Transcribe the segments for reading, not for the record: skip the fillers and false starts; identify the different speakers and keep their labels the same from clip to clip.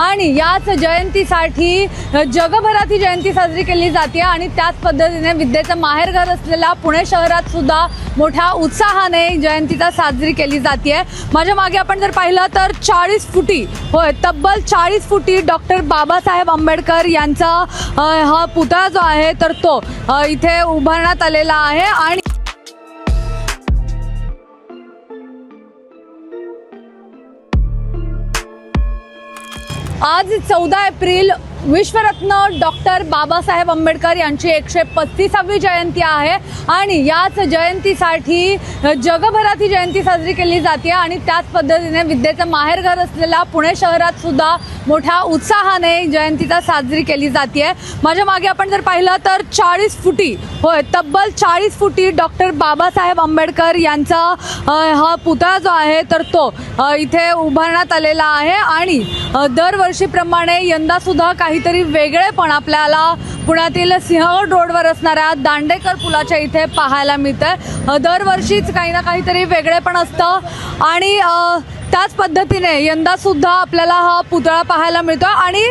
Speaker 1: आणि याच जयंतीसाठी जगभरात ही जयंती साजरी केली जाते आणि त्याच पद्धतीने विद्येचं माहेरघर असलेल्या पुणे शहरात सुद्धा मोठ्या उत्साहाने जयंतीचा साजरी केली जाते। माझ्या मागे आपण जर पाहिलं तर 40 फुटी तब्बल 40 फुटी डॉक्टर बाबासाहेब आंबेडकर यांचा हा पुतळा जो आहे तर तो इथे उभारण्यात आलेला आहे। आणि आज 14 एप्रिल विश्वरत्न डॉक्टर बाबासाहेब आंबेडकर यांची 135वी जयंती आहे आणि याच जयंतीसाठी जगभरात ही जयंती साजरी केली जाते आणि त्याच पद्धतीने विद्येचं माहेरघर असलेल्या पुणे शहरात सुद्धा मोठ्या उत्साहाने जयंतीचा साजरी केली जाते। माझ्या मागे आपण जर पाहिलं तर 40 फुटी तब्बल 40 फुटी डॉक्टर बाबासाहेब आंबेडकर यांचा हा पुतळा जो आहे तर तो इथे उभारण्यात आलेला आहे। आणि दरवर्षीप्रमाणे यंदा सुद्धा काहीतरी वेगळेपण आपल्याला पुण्यातील सिंहगड रोडवर असणाऱ्या दांडेकर पुलाच्या इथे पाहायला मिळतं। दरवर्षीच काही ना काहीतरी वेगळेपण असतं आणि त्याच पद्धतीने यंदा सुद्धा आपल्याला हा पुतळा पाहायला मिळतो। आणि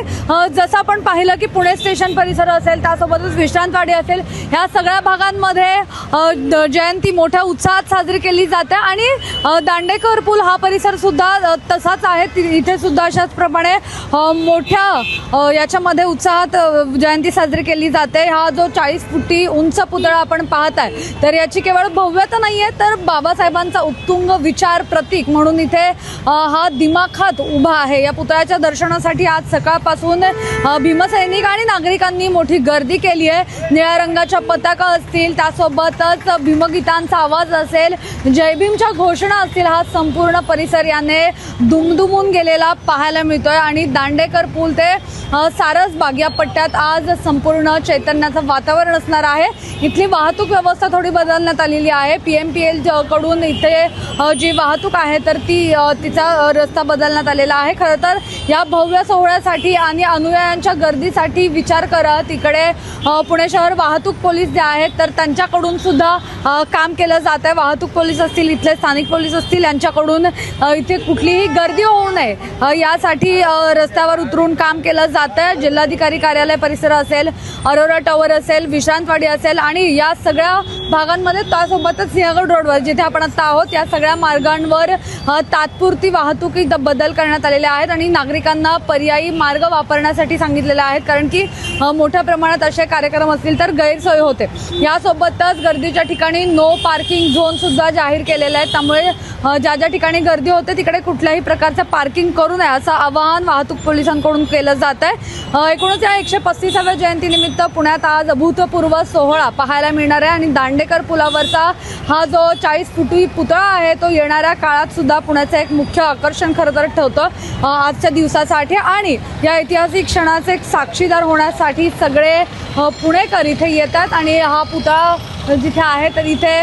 Speaker 1: जसं आपण पाहिलं की पुणे स्टेशन परिसर असेल, त्यासोबतच विश्रांतवाडी असेल, ह्या सगळ्या भागांमध्ये जयंती मोठ्या उत्साहात साजरी केली जाते आणि दांडेकर पूल हा परिसर सुद्धा तसाच आहे। इथे सुद्धा अशाच प्रमाणे मोठ्या याच्यामध्ये उत्साहात जयंती साजरी केली जाते। हा जो 40 फुटी उंच पुतळा आपण पाहत आहे तर याची केवळ भव्यता नाहीये तर बाबासाहेबांचा उत्तुंग विचार प्रतीक म्हणून इथे हा दिमाखात उभा आहे। या पुतळ्याच्या दर्शनासाठी आज सकाळपासून भीमसैनिक आणि नागरिकांनी मोठी गर्दी केली आहे। निळ्या रंगाच्या पताका असतील, त्यासोबतच भीमगीतांचा आवाज असेल, जय भीमच्या घोषणा असतील, हा संपूर्ण परिसर याने दुमदुमून गेलेला पाहायला मिळतोय। आणि दांडेकर पूल ते सारसबाग या पट्ट्यात आज संपूर्ण चैतन्याचं वातावरण असणार आहे। इथली वाहतूक व्यवस्था थोडी बदलण्यात आलेली आहे। PMPL कडून इथे जी वाहतूक आहे तर तिचा रस्ता बदलण्यात आलेला आहे। खरं तर या भव्य सोहळ्यासाठी आणि अनुयायांच्या गर्दीसाठी विचार करत इकडे पुणे शहर वाहतूक पोलीस जे आहेत तर त्यांच्याकडून सुद्धा काम केलं जात आहे। वाहतूक पोलीस असतील, इथले स्थानिक पोलीस असतील, यांच्याकडून इथे कुठलीही गर्दी होऊ नये यासाठी रस्त्यावर उतरून काम केलं जात आहे। जिल्हाधिकारी कार्यालय परिसर असेल, अरोरा टॉवर असेल, विश्रांतवाडी असेल आणि या सगळ्या भागांमध्ये त्यासोबतच सिंहगड रोडवर जिथे आपण आता आहोत या सगळ्या मार्गांवर तात्पुरती वाहतुकीत बदल करण्यात आलेले आहेत आणि नागरिकांना पर्यायी मार्ग वापरण्यासाठी सांगितलेले आहेत। कारण की मोठ्या प्रमाणात असे कार्यक्रम असतील तर गैरसोय होते। यासोबतच गर्दीच्या ठिकाणी नो पार्किंग झोन सुद्धा जाहीर केलेले आहेत। त्यामुळे ज्या ज्या ठिकाणी गर्दी होते तिकडे कुठल्याही प्रकारचं पार्किंग करू नये असं आवाहन वाहतूक पोलिसांकडून केलं जात आहे। एकूणच या 135व्या जयंतीनिमित्त पुण्यात आज अभूतपूर्व सोहळा पाहायला मिळणार आहे आणि दांडेकर पुलावरचा हा जो 40 फुटी पुतळा आहे तो येणाऱ्या काळात सुद्धा पुण्याचं एक मुख्य आकर्षण खरं तर ठेवतं आजच्या दिवसासाठी। आणि या ऐतिहासिक क्षणाचे एक साक्षीदार होण्यासाठी सगळे पुणेकर इथे येतात आणि हा पुतळा जिथे आहे तर इथे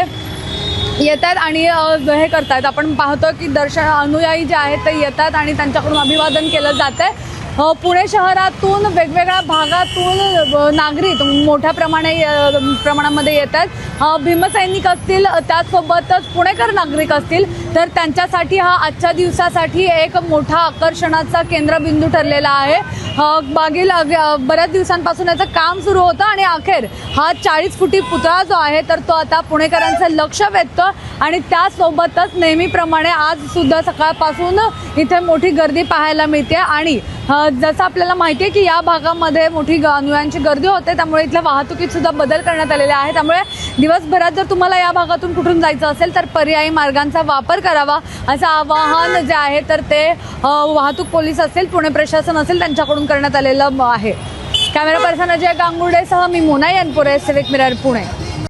Speaker 1: येतात आणि हे करतात। आपण पाहतो की दर्शन अनुयायी जे आहेत ते येतात आणि त्यांच्याकडून अभिवादन केलं जातं आहे। पुणे शहरातून वेगवेगळ्या भागातून नागरिक मोठ्या प्रमाणामध्ये येतात। भीमसैनिक असतील, त्याचसोबतच पुणेकर नागरिक असतील तर त्यांच्यासाठी हा आजच्या दिवसासाठी एक मोठा आकर्षणाचा केंद्रबिंदू ठरलेला आहे। मागील बऱ्याच दिवसांपासून याचं काम सुरू होतं आणि अखेर हा 40 फुटी पुतळा जो आहे तर तो आता पुणेकरांचं लक्ष वेधतो आणि त्यासोबतच नेहमीप्रमाणे आज सुद्धा सकाळपासून इथे मोठी गर्दी पाहायला मिळते। आणि जसं आपल्याला माहिती आहे की या भागामध्ये मोठी अनुयायांची गर्दी होते त्यामुळे इथल्या वाहतुकीत सुद्धा बदल करण्यात आलेले आहे। त्यामुळे दिवसभरात जर तुम्हाला या भागातून कुठून जायचं असेल तर पर्यायी मार्गांचा वापर करावा असं आवाहन जे आहे तर ते वाहतूक पोलीस असेल, पुणे प्रशासन असेल त्यांच्याकडून करण्यात आलेलं आहे। कॅमेरा पर्सन अजय गांगुर्डेसह मी मोना यानपुरे, सिविक मिरर, पुणे।